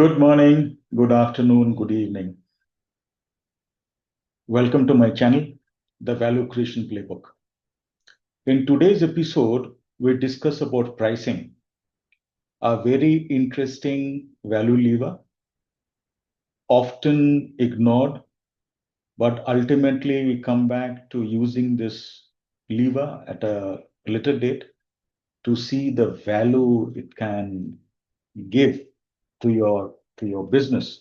Good morning, good afternoon, good evening. Welcome to my channel, the Value Creation Playbook. In today's episode, we discuss about pricing, a very interesting value lever, often ignored, but ultimately we come back to using this lever at a later date to see the value it can give to your business.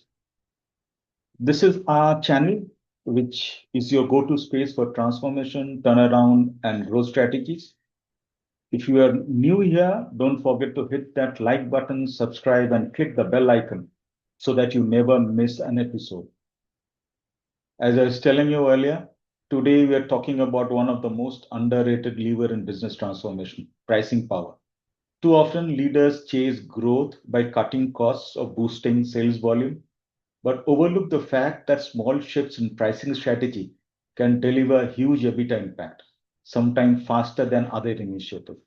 This is our channel, which is your go-to space for transformation, turnaround, and growth strategies. If you are new here, don't forget to hit that like button, subscribe, and click the bell icon so that you never miss an episode. As I was telling you earlier, today we are talking about one of the most underrated levers in business transformation, pricing power. Too often, leaders chase growth by cutting costs or boosting sales volume, but overlook the fact that small shifts in pricing strategy can deliver huge EBITDA impact, sometimes faster than other initiatives.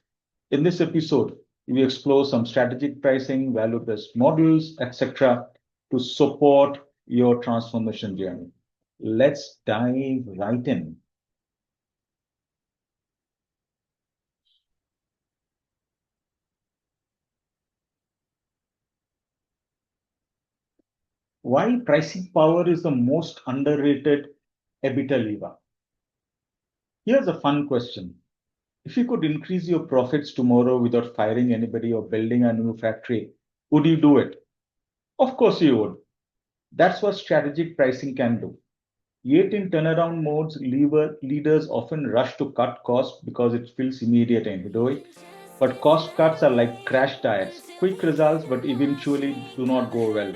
In this episode, we explore some strategic pricing, value-based models, etc., to support your transformation journey. Let's dive right in. Why pricing power is the most underrated EBITDA lever? Here's a fun question. If you could increase your profits tomorrow without firing anybody or building a new factory, would you do it? Of course you would. That's what strategic pricing can do. Yet in turnaround modes, leaders often rush to cut costs because it feels immediate and heroic. But cost cuts are like crash diets, quick results but eventually do not go well.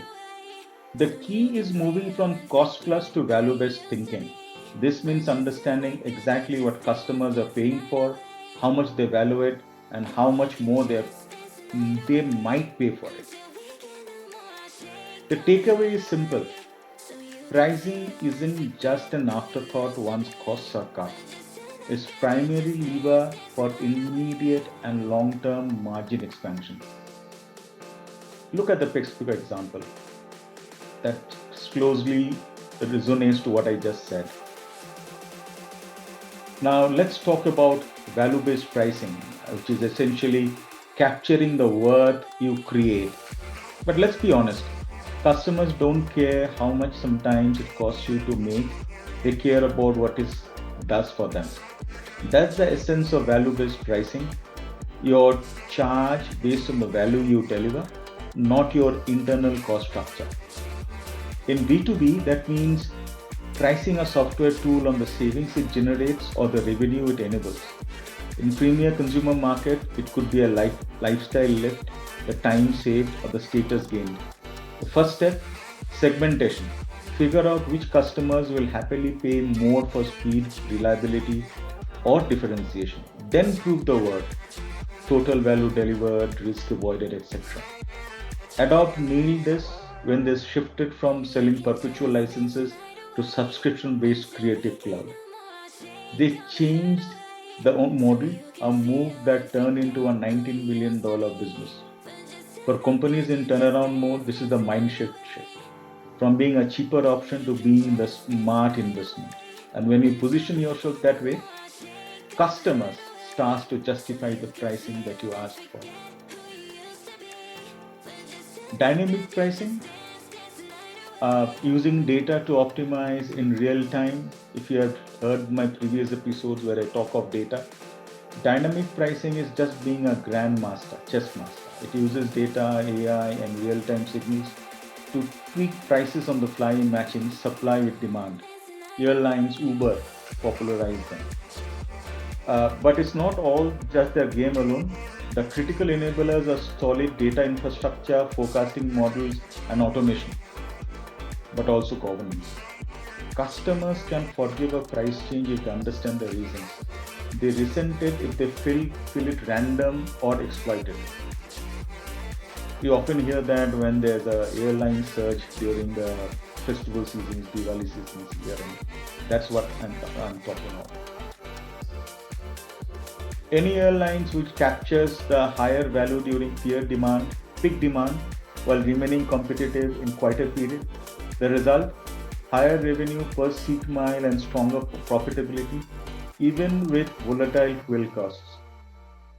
The key is moving from cost plus to value based thinking. This means understanding exactly what customers are paying for, how much they value it, and how much more they might pay for it. The takeaway is simple. Pricing isn't just an afterthought once costs are cut. It's primary lever for immediate and long-term margin expansion. Look at the PepsiCo example. That closely resonates to what I just said. Now let's talk about value-based pricing, which is essentially capturing the worth you create. But let's be honest, customers don't care how much sometimes it costs you to make. They care about what it does for them. That's the essence of value-based pricing. Your charge based on the value you deliver, not your internal cost structure. In B2B, that means pricing a software tool on the savings it generates or the revenue it enables. In premier consumer market, it could be a lifestyle lift, the time saved, or the status gained. The first step, segmentation. Figure out which customers will happily pay more for speed, reliability, or differentiation. Then prove the worth, total value delivered, risk avoided, etc. Adobe nailed this when they shifted from selling perpetual licenses to subscription-based Creative Cloud. They changed the model, a move that turned into a $19 million business. For companies in turnaround mode, this is the mind shift. From being a cheaper option to being the smart investment. And when you position yourself that way, customers start to justify the pricing that you asked for. Dynamic pricing, using data to optimize in real time. If you have heard my previous episodes where I talk of data, dynamic pricing is just being a grandmaster, chess master. It uses data, AI, and real-time signals to tweak prices on the fly, matching supply with demand. Airlines, Uber popularized them. But it's not all just their game alone. The critical enablers are solid data infrastructure, forecasting models, and automation, but also governance. Customers can forgive a price change if they understand the reasons. They resent it if they feel it random or exploited. You often hear that when there's a airline surge during the festival seasons, Diwali seasons here, and that's what I'm talking about. Any airlines which captures the higher value during peak demand, while remaining competitive in quieter period. The result? Higher revenue per seat mile and stronger profitability, even with volatile fuel costs.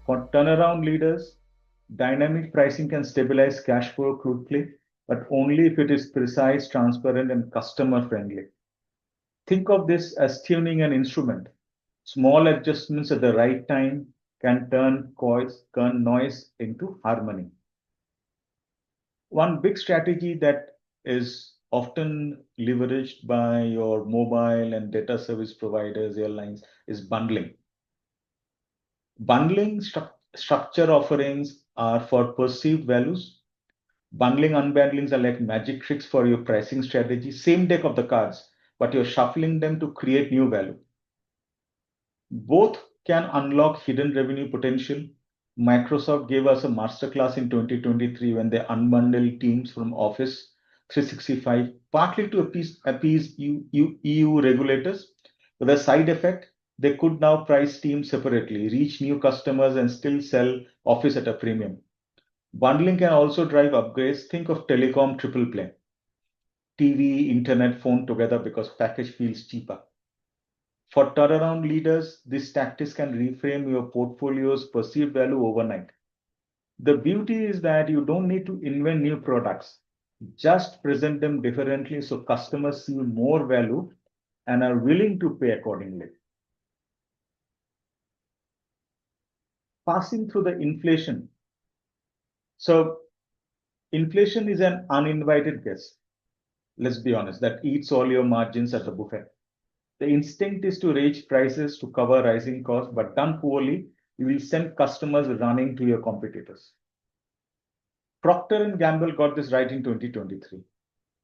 For turnaround leaders, dynamic pricing can stabilize cash flow quickly, but only if it is precise, transparent, and customer friendly. Think of this as tuning an instrument. Small adjustments at the right time can turn noise into harmony. One big strategy that is often leveraged by your mobile and data service providers, airlines, is bundling. Structure offerings are for perceived values. Bundling, unbundlings are like magic tricks for your pricing strategy. Same deck of the cards, but you're shuffling them to create new value. Both can unlock hidden revenue potential. Microsoft gave us a masterclass in 2023 when they unbundled Teams from Office 365, partly to appease EU regulators. With a side effect, they could now price Teams separately, reach new customers, and still sell Office at a premium. Bundling can also drive upgrades. Think of telecom triple play: TV, internet, phone together because package feels cheaper. For turnaround leaders, these tactics can reframe your portfolio's perceived value overnight. The beauty is that you don't need to invent new products. Just present them differently so customers see more value and are willing to pay accordingly. Passing through the inflation. So, inflation is an uninvited guest, let's be honest, that eats all your margins at the buffet. The instinct is to raise prices to cover rising costs, but done poorly, you will send customers running to your competitors. Procter and Gamble got this right in 2023.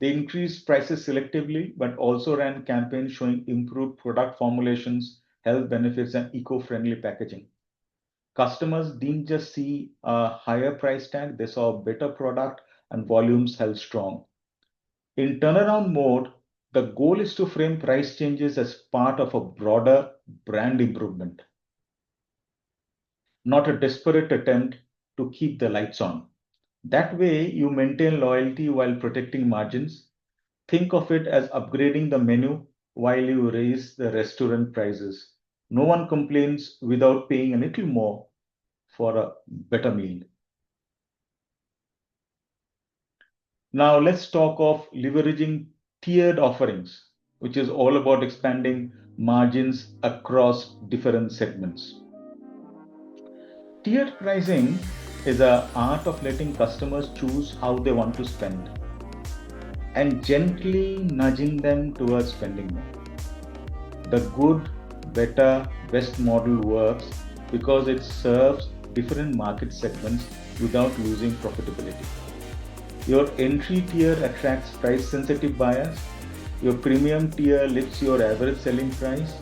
They increased prices selectively, but also ran campaigns showing improved product formulations, health benefits, and eco-friendly packaging. Customers didn't just see a higher price tag, they saw a better product and volumes held strong. In turnaround mode, the goal is to frame price changes as part of a broader brand improvement, not a desperate attempt to keep the lights on. That way, you maintain loyalty while protecting margins. Think of it as upgrading the menu while you raise the restaurant prices. No one complains without paying a little more for a better meal. Now, let's talk of leveraging tiered offerings, which is all about expanding margins across different segments. Tiered pricing is an art of letting customers choose how they want to spend and gently nudging them towards spending more. The good, better, best model works because it serves different market segments without losing profitability. Your entry tier attracts price sensitive buyers, your premium tier lifts your average selling price,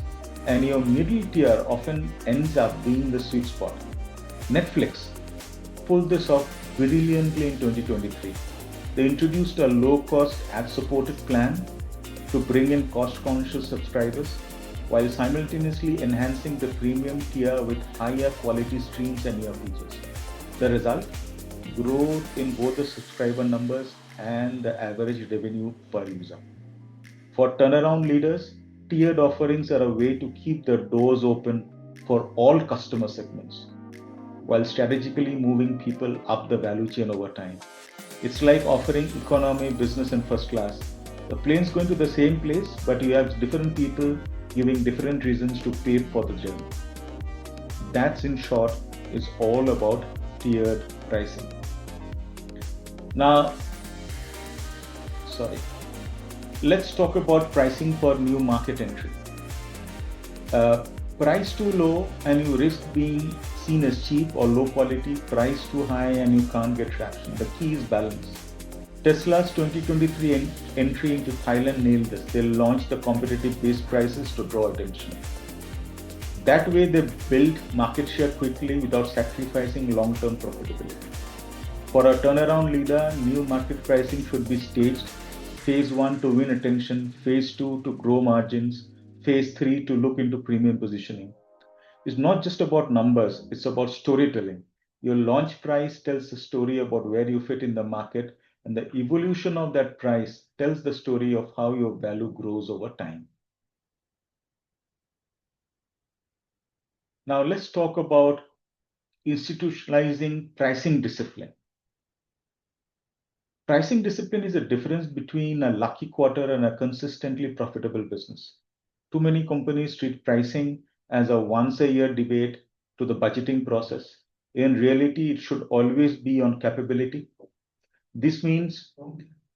and your middle tier often ends up being the sweet spot. Netflix pulled this off brilliantly in 2023. They introduced a low-cost ad-supported plan to bring in cost-conscious subscribers while simultaneously enhancing the premium tier with higher quality streams and new features. The result? Growth in both the subscriber numbers and the average revenue per user. For turnaround leaders, tiered offerings are a way to keep the doors open for all customer segments while strategically moving people up the value chain over time. It's like offering economy, business, and first class. The plane's going to the same place, but you have different people giving different reasons to pay for the journey. That's in short is all about tiered pricing. Now, let's talk about pricing for new market entry. Price too low and you risk being seen as cheap or low quality, price too high and you can't get traction. The key is balance. Tesla's 2023 entry into Thailand nailed this. They launched the competitive base prices to draw attention. That way they built market share quickly without sacrificing long-term profitability. For a turnaround leader, new market pricing should be staged. Phase 1 to win attention, Phase 2 to grow margins, Phase 3 to look into premium positioning. It's not just about numbers, it's about storytelling. Your launch price tells a story about where you fit in the market, And the evolution of that price tells the story of how your value grows over time. Now, let's talk about institutionalizing pricing discipline. Pricing discipline is a difference between a lucky quarter and a consistently profitable business. Too many companies treat pricing as a once a year debate to the budgeting process. In reality, it should always be on capability. This means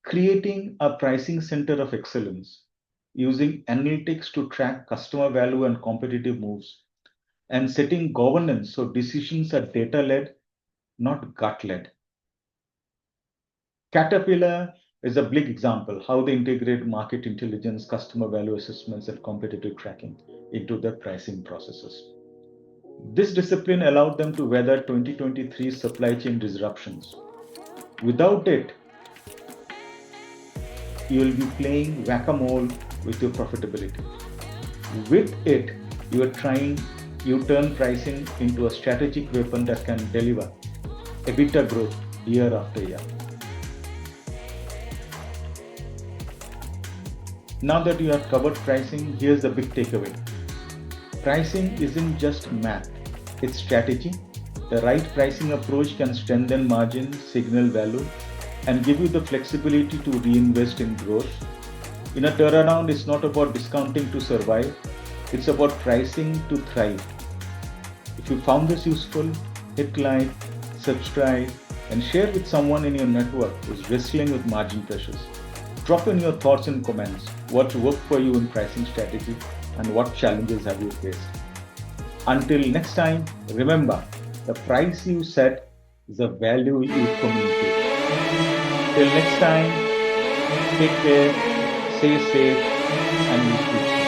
creating a pricing center of excellence, using analytics to track customer value and competitive moves, and setting governance so decisions are data led, not gut led. Caterpillar is a big example how they integrate market intelligence, customer value assessments, and competitive tracking into their pricing processes. This discipline allowed them to weather 2023 supply chain disruptions. Without it, you will be playing whack-a-mole with your profitability. With it, you turn pricing into a strategic weapon that can deliver EBITDA growth year after year. Now that you have covered pricing, here's the big takeaway. Pricing isn't just math, it's strategy. The right pricing approach can strengthen margin, signal value, and give you the flexibility to reinvest in growth. In a turnaround, it's not about discounting to survive, it's about pricing to thrive. If you found this useful, hit like, subscribe, and share with someone in your network who's wrestling with margin pressures. Drop in your thoughts and comments. What worked for you in pricing strategy and what challenges have you faced? Until next time, remember, the price you set is the value you communicate. Till next time, take care, stay safe, and use